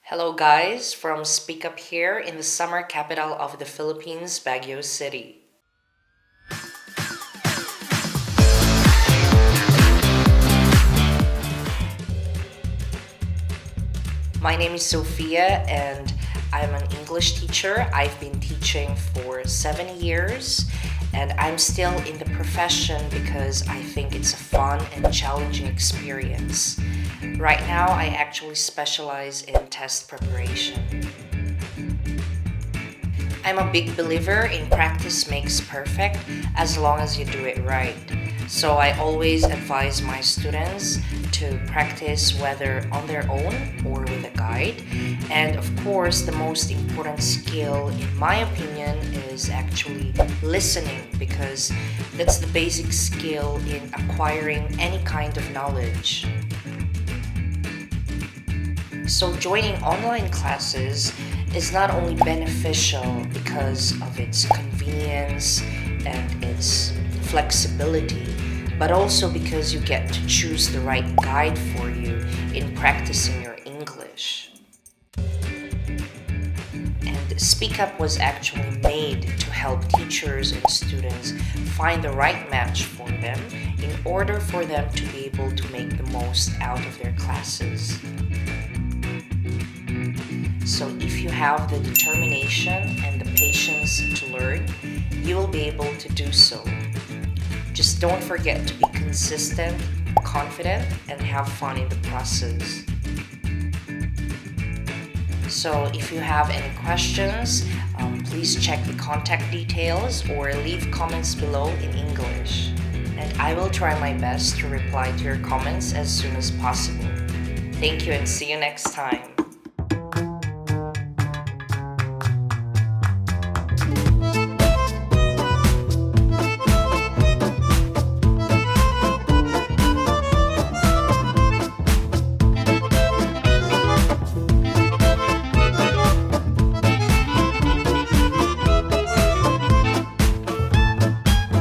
Hello guys, from Speak Up here in the summer capital of the Philippines, Baguio City. My name is Sofia and I'm an English teacher. I've been teaching for 7 years and I'm still in the profession because I think it's a fun and challenging experience. Right now, I actually specialize in test preparation. I'm a big believer in practice makes perfect as long as you do it right. So I always advise my students to practice whether on their own or with a guide. And of course, the most important skill, in my opinion, is actually listening because that's the basic skill in acquiring any kind of knowledge. So joining online classes is not only beneficial because of its convenience and its flexibility, but also because you get to choose the right guide for you in practicing your English. And Speak Up was actually made to help teachers and students find the right match for them in order for them to be able to make the most out of their classes. So if you have the determination and the patience to learn, you will be able to do so. Just don't forget to be consistent, confident, and have fun in the process. So if you have any questions, please check the contact details or leave comments below in English. And I will try my best to reply to your comments as soon as possible. Thank you and see you next time.